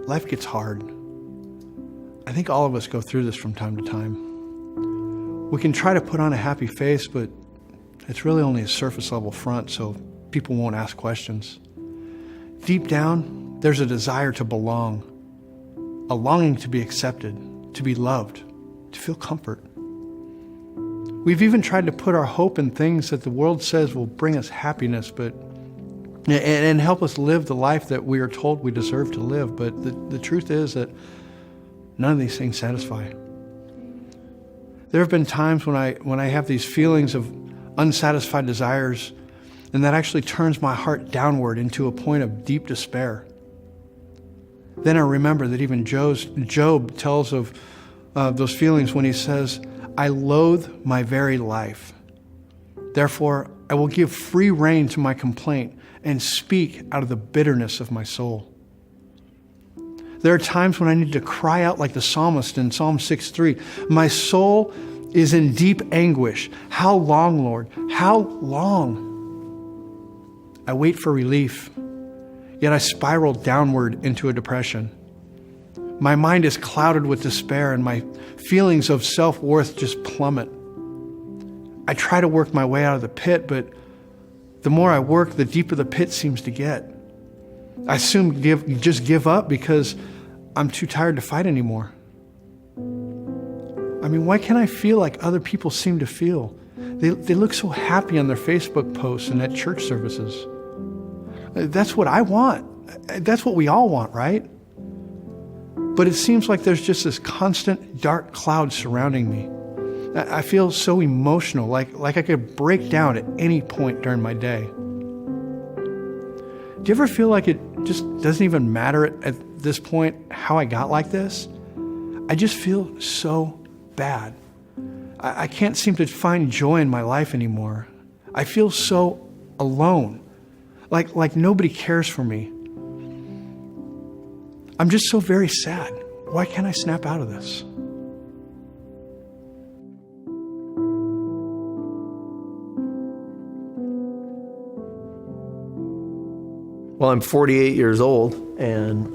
life gets hard. I think all of us go through this from time to time. We can try to put on a happy face, but it's really only a surface level front, so people won't ask questions. Deep down, there's a desire to belong, a longing to be accepted, to be loved, to feel comfort. We've even tried to put our hope in things that the world says will bring us happiness, and help us live the life that we are told we deserve to live. But the truth is that none of these things satisfy. There have been times when I have these feelings of unsatisfied desires, and that actually turns my heart downward into a point of deep despair. Then I remember that even Job tells of those feelings when he says, "I loathe my very life. Therefore, I will give free rein to my complaint and speak out of the bitterness of my soul." There are times when I need to cry out like the psalmist in Psalm 6:3, "My soul is in deep anguish. How long, Lord? How long?" I wait for relief, yet I spiral downward into a depression. My mind is clouded with despair, and my feelings of self-worth just plummet. I try to work my way out of the pit, but the more I work, the deeper the pit seems to get. I assume just give up because I'm too tired to fight anymore. I mean, why can't I feel like other people seem to feel? They look so happy on their Facebook posts and at church services. That's what I want. That's what we all want, right? But it seems like there's just this constant dark cloud surrounding me. I feel so emotional, like I could break down at any point during my day. Do you ever feel like it just doesn't even matter at this point how I got like this? I just feel so bad. I can't seem to find joy in my life anymore. I feel so alone, like nobody cares for me. I'm just so very sad. Why can't I snap out of this? Well, I'm 48 years old, and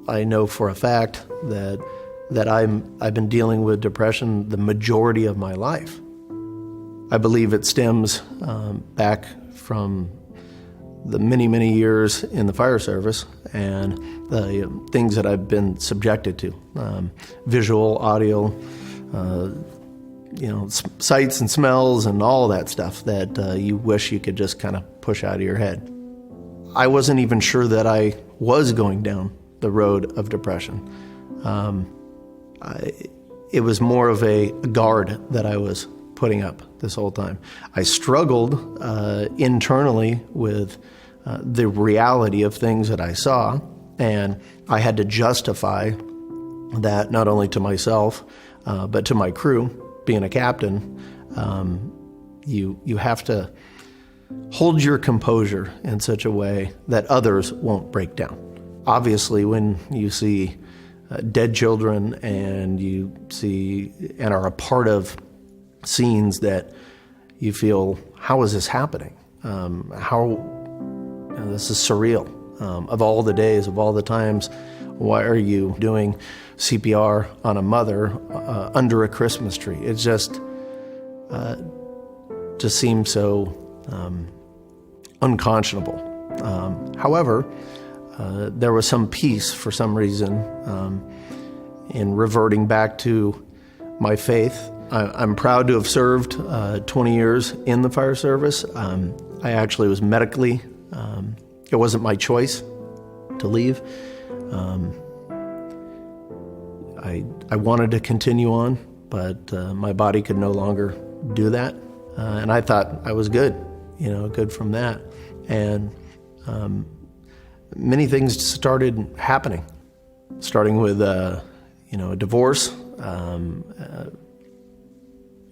I know for a fact that I've been dealing with depression the majority of my life. I believe it stems back from the many, many years in the fire service and the things that I've been subjected to, visual, audio, sights and smells and all that stuff that you wish you could just kind of push out of your head. I wasn't even sure that I was going down the road of depression. It was more of a guard that I was putting up this whole time. I struggled internally with the reality of things that I saw, and I had to justify that not only to myself, but to my crew. Being a captain, you have to hold your composure in such a way that others won't break down. Obviously, when you see dead children and you see and are a part of scenes that you feel, how is this happening? This is surreal. Of all the days, of all the times, why are you doing CPR on a mother under a Christmas tree? It just seems so unconscionable. However, there was some peace for some reason in reverting back to my faith. I'm proud to have served 20 years in the fire service. I actually was medically, it wasn't my choice to leave. I wanted to continue on, but my body could no longer do that. And I thought I was good, good from that. And many things started happening, starting with, a divorce.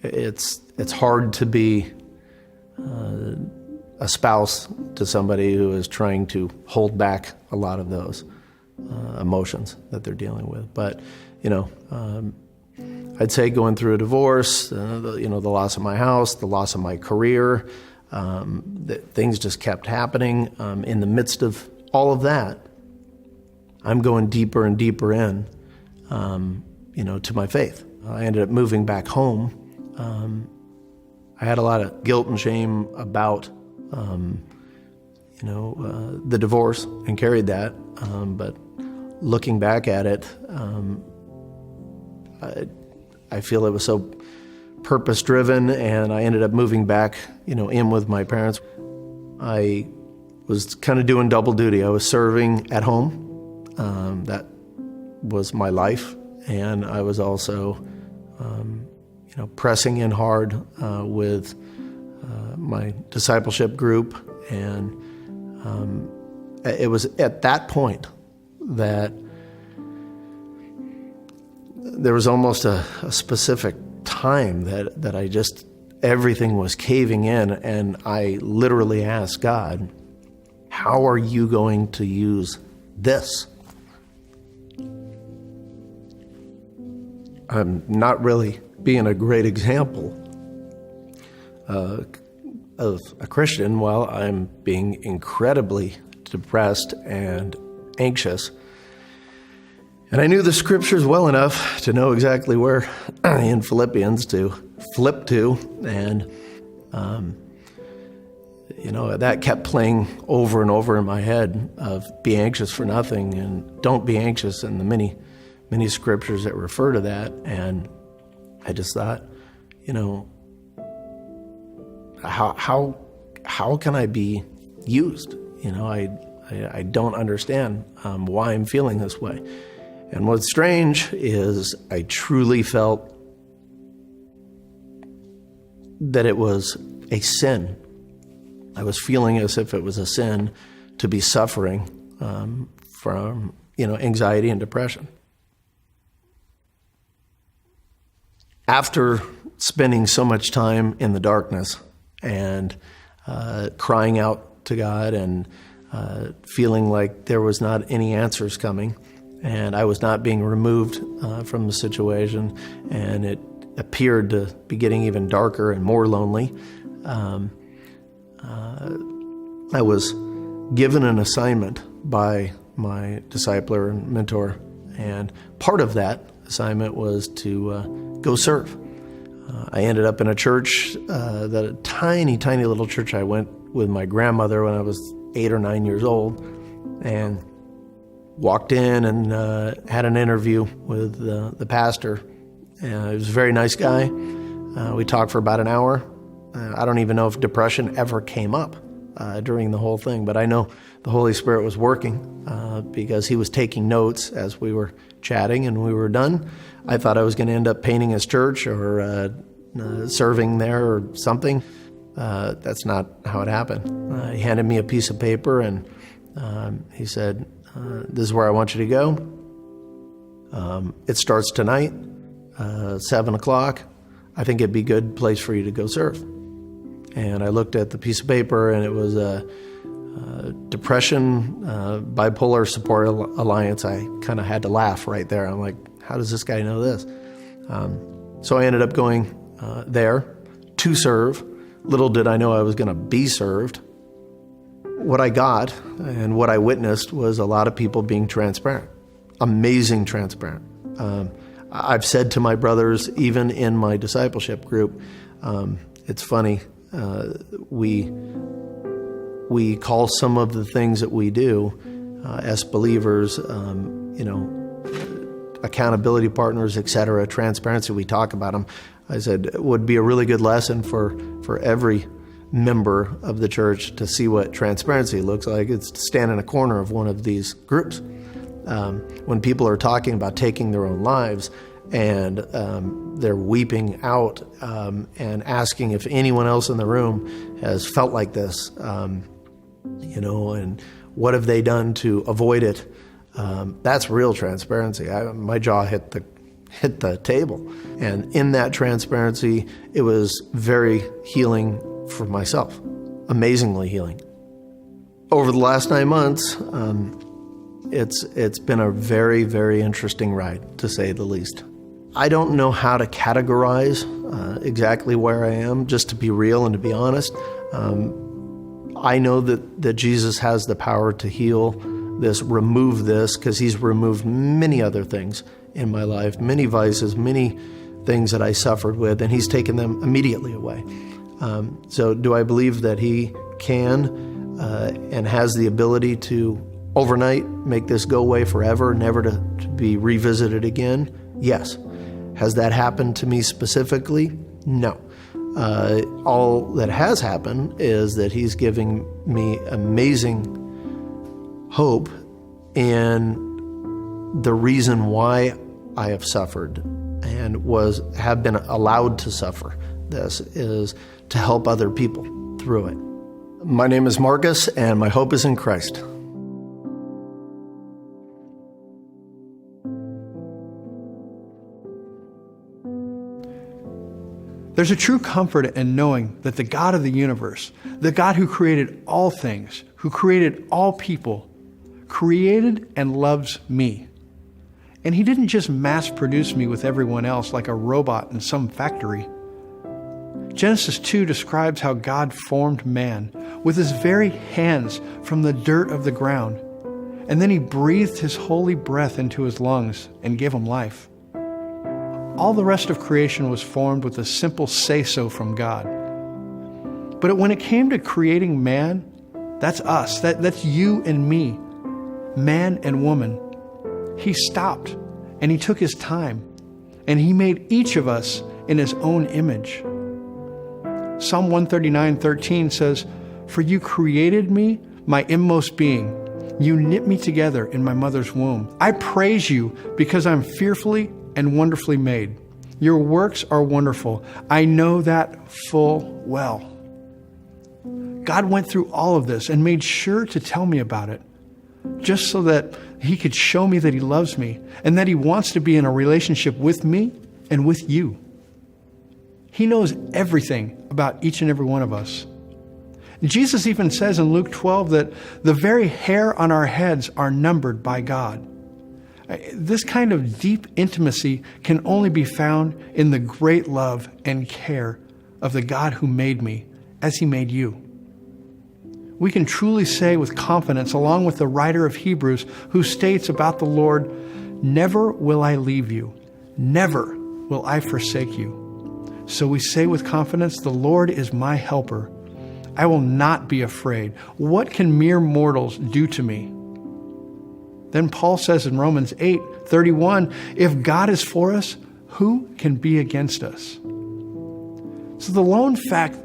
It's hard to be a spouse to somebody who is trying to hold back a lot of those emotions that they're dealing with. But, I'd say going through a divorce, the loss of my house, the loss of my career, things just kept happening. In the midst of all of that, I'm going deeper and deeper in, to my faith. I ended up moving back home. I had a lot of guilt and shame about, the divorce and carried that. But looking back at it, I feel it was so purpose-driven, and I ended up moving back, in with my parents. I was kind of doing double duty. I was serving at home. That was my life. And I was also, pressing in hard with my discipleship group. And it was at that point that there was almost a specific time that I just, everything was caving in, and I literally asked God, how are you going to use this? I'm not really being a great example of a Christian while I'm being incredibly depressed and anxious. And I knew the scriptures well enough to know exactly where in Philippians to flip to. And, that kept playing over and over in my head of be anxious for nothing and don't be anxious, and the many scriptures that refer to that. And I just thought, how can I be used? I don't understand why I'm feeling this way. And what's strange is I truly felt that it was a sin. I was feeling as if it was a sin to be suffering from, anxiety and depression. After spending so much time in the darkness and crying out to God and feeling like there was not any answers coming, and I was not being removed from the situation, and it appeared to be getting even darker and more lonely, I was given an assignment by my discipler and mentor, and part of that assignment was to go serve. I ended up in a church, a tiny, tiny little church. I went with my grandmother when I was 8 or 9 years old, and walked in and had an interview with the pastor. He was a very nice guy. We talked for about an hour. I don't even know if depression ever came up during the whole thing, but I know the Holy Spirit was working because he was taking notes as we were chatting, and we were done. I thought I was going to end up painting his church or serving there or something. That's not how it happened. He handed me a piece of paper, and he said, this is where I want you to go. It starts tonight, 7 o'clock. I think it'd be a good place for you to go serve. And I looked at the piece of paper, and it was a Depression Bipolar Support Alliance. I kind of had to laugh right there. I'm like, how does this guy know this? So I ended up going there to serve. Little did I know I was going to be served. What I got and what I witnessed was a lot of people being transparent, amazing transparent. I've said to my brothers, even in my discipleship group, it's funny, we call some of the things that we do as believers, accountability partners, etc., transparency. We talk about them. I said it would be a really good lesson for every member of the church to see what transparency looks like. It's to stand in a corner of one of these groups. When people are talking about taking their own lives and they're weeping out and asking if anyone else in the room has felt like this, and what have they done to avoid it? That's real transparency. My jaw hit the table. And in that transparency, it was very healing for myself, amazingly healing. Over the last 9 months, it's been a very, very interesting ride, to say the least. I don't know how to categorize exactly where I am, just to be real and to be honest. I know that Jesus has the power to heal this, remove this, because he's removed many other things in my life, many vices, many things that I suffered with, and he's taken them immediately away. So do I believe that he can and has the ability to overnight make this go away forever, never to be revisited again? Yes. Has that happened to me specifically? No. All that has happened is that he's giving me amazing hope and the reason why I have suffered and have been allowed to suffer this is to help other people through it. My name is Marcus, and my hope is in Christ. There's a true comfort in knowing that the God of the universe, the God who created all things, who created all people, created and loves me. And he didn't just mass produce me with everyone else like a robot in some factory. Genesis 2 describes how God formed man with his very hands from the dirt of the ground. And then he breathed his holy breath into his lungs and gave him life. All the rest of creation was formed with a simple say-so from God. But when it came to creating man, that's us, that's you and me, man and woman, he stopped and he took his time and he made each of us in his own image. Psalm 139:13 says, "For you created me, my inmost being. You knit me together in my mother's womb. I praise you because I'm fearfully and wonderfully made. Your works are wonderful. I know that full well." God went through all of this and made sure to tell me about it, just so that he could show me that he loves me and that he wants to be in a relationship with me and with you. He knows everything about each and every one of us. Jesus even says in Luke 12 that the very hair on our heads are numbered by God. This kind of deep intimacy can only be found in the great love and care of the God who made me as he made you. We can truly say with confidence, along with the writer of Hebrews, who states about the Lord, "Never will I leave you, never will I forsake you." So we say with confidence, "The Lord is my helper. I will not be afraid. What can mere mortals do to me?" Then Paul says in Romans 8:31, "If God is for us, who can be against us?" So the lone fact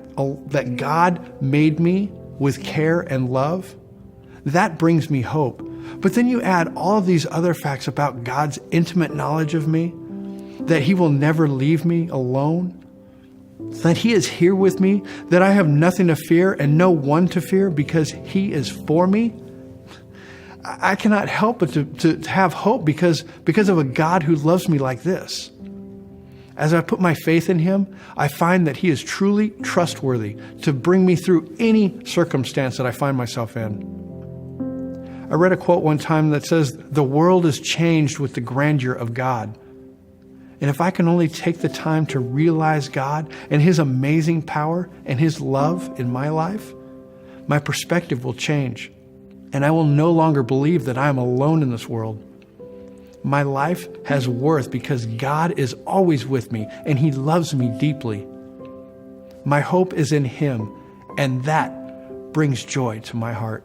that God made me with care and love, that brings me hope. But then you add all of these other facts about God's intimate knowledge of me, that he will never leave me alone, that he is here with me, that I have nothing to fear and no one to fear because he is for me. I cannot help but to have hope because of a God who loves me like this. As I put my faith in him, I find that he is truly trustworthy to bring me through any circumstance that I find myself in. I read a quote one time that says, "The world is changed with the grandeur of God." And if I can only take the time to realize God and his amazing power and his love in my life, my perspective will change. And I will no longer believe that I am alone in this world. My life has worth because God is always with me and he loves me deeply. My hope is in him, and that brings joy to my heart.